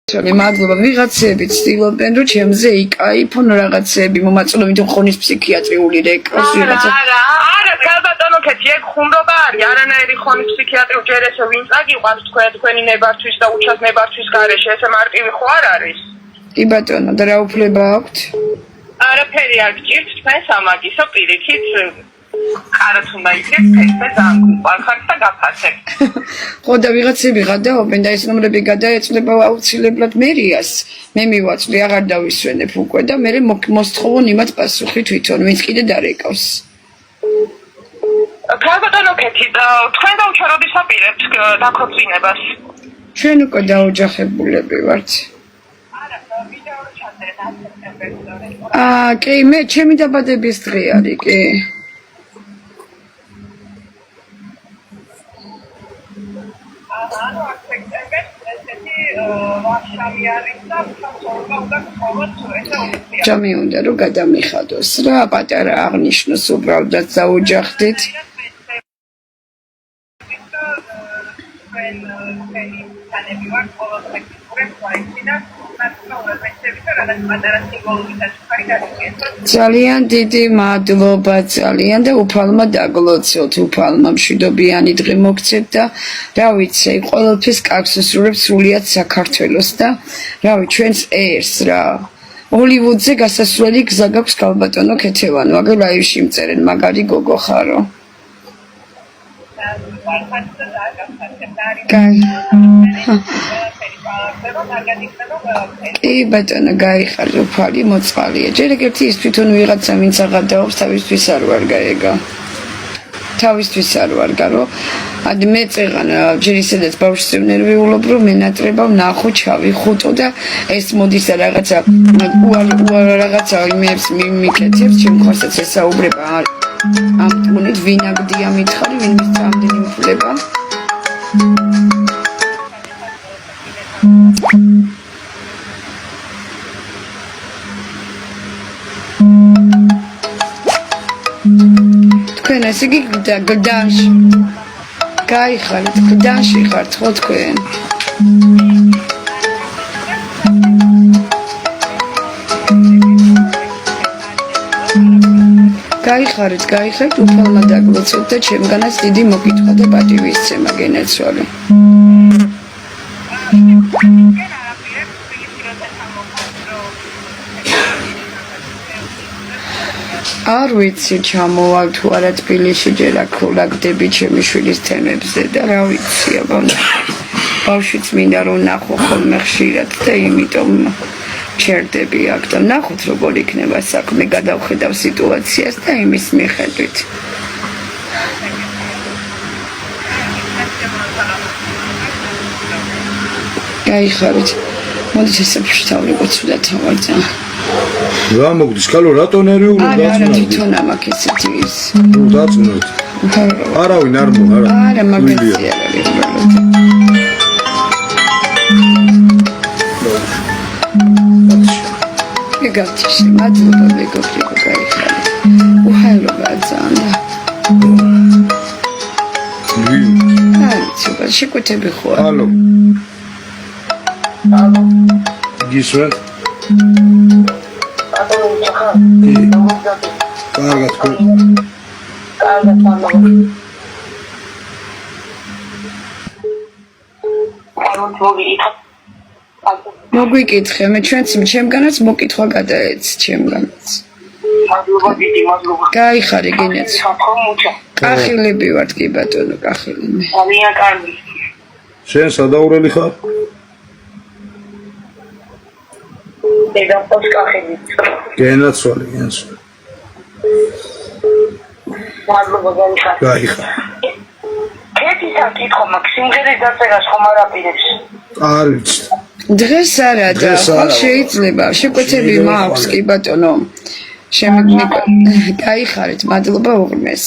მადლობა ვიღაცები ცდილობენ რომ ჩემზე იკაიფონ რაღაცები მომაწონებით ხონის ფსიქიატრიული რეკოს ვიღაცა არა ქალბატონო ქეთი ეგ ხუმრობა არის არანაირი ხონის ფსიქიატრიული ჯერ ესე ვინ წაგიყვანს თქვენი ნებართვის და უჩას ნებართვის გარეშე ესე მარტივი ხო არ არის კი ბატონო და რა უფლება აქვთ არაფერი არ გჭირთ თქვენ სამაგისო პირიქით კარაც უნდა იქნეს ფესვე ზანგუყარხართ და გაფასებთ ხო და ვიღაცები გადაობენ და ეს ნომრები გადაეწლება აუცილებლად მერიას მე მივაწვდი აღარ დავისვენებ უკვე და მე მოსთხოვონ იმათ პასუხი თვითონ ვინც კიდე დარეკავს ქალბატონო ქეთი თქვენ დაუჩაროდის აპირებთ დაქორწინებას ჩვენ უკვე დაოჯახებულები ვართ კი მე ჩემი დაბადების დღე არის კი ჯამი უნდა რომ გადამიხადოს რა პატარა აღნიშნოს უბრალოდ დაოჯახდით ძალიან დიდი მადლობა ძალიან და უფალმა დაგლოცოთ უფალმა მშვიდობიანი დღე მოგცეთ და რა ვიცი ყოველთვის კარგს უსურვებს სრულიად საქართველოს და რა ვიცი ჩვენს ერს რა ჰოლივუდზე გასასვლელი გზა გაქვს ქალბატონო ქეთევანო აგერ ლაივში მწერენ მაგარი გოგო ხარო კი ბატონო გაიხარ უფალი მოწყალია ჯერ ერთი ის თვითონ ვიღაცა ვინც აღადაობს თავისთვის არ ვარ გაეგა თავისთვის არ ვარ გარო ად მე წეღან ჯერ ისედაც ბავშვზე ნერვიულობ რომ მენატრება ვნახო ჩავიხუტო და ეს მოდის და რაღაცა უარ რაღაცა იმებს მიკეთებს ჩემ ხარსაც ესაუბრება ამ ტუნით ვინაგდია მითხარი ვინ მისცა ამდენი უფლება თქვენ ესე იგი გდანში გაიხარეთ გდანში ხართ ხო თქვენ გაიხარეთ უფალმა დაგლოცოთ და ჩემგანაც დიდი მოკითხვა და პატივისცემა გენაცვალე არ ვიცი ჩამოვალ თუ არა თბილისში ჯერ აქ ვლაგდები ჩემი შვილის თემებზე და რა ვიცი აბა ბავშვიც მინდა რომ ნახო ხოლმე ხშირად და იმიტომ ჩერდები აქ და ნახოთ როგორ იქნება საქმე გადავხედავ სიტუაციას და იმის მიხედვით გაიხარეთ მოდით ესე ფშტავლიყო ცუდად თავარდა რა მოგდის კალო რატო ნერვიული დაწუნდა თვითონ ამაკ ესეთი ის დაწუნდა არავინ არ არა მაგაცი არ არის უბრალოდ გაგჩი მადლობა მეგობრებო გაიხარეთ უხალობა ძალიან ცოტა შეკვეთები ხო ალო გისვენ კარგად მოგვიკითხე მე ჩემგანაც მოკითხვა გადაეც ჩემგანაც გაიხარე გენაც კახილები ვართ კი ბატონო კახილები ძალიან კარგი შენ სადაურელი ხარ დედაფოს კახილი გენაცვალე მადლობა გაიხარე ქეთისა კითხო მაქვს სიმღერის დაწერას ხომ არ აპირებს არ ვიცი დღეს არა და ხო შეიძლება შეკვეთები მაქვს კი ბატონო შემეგნიკო გაიხარეთ მადლობა უღრმეს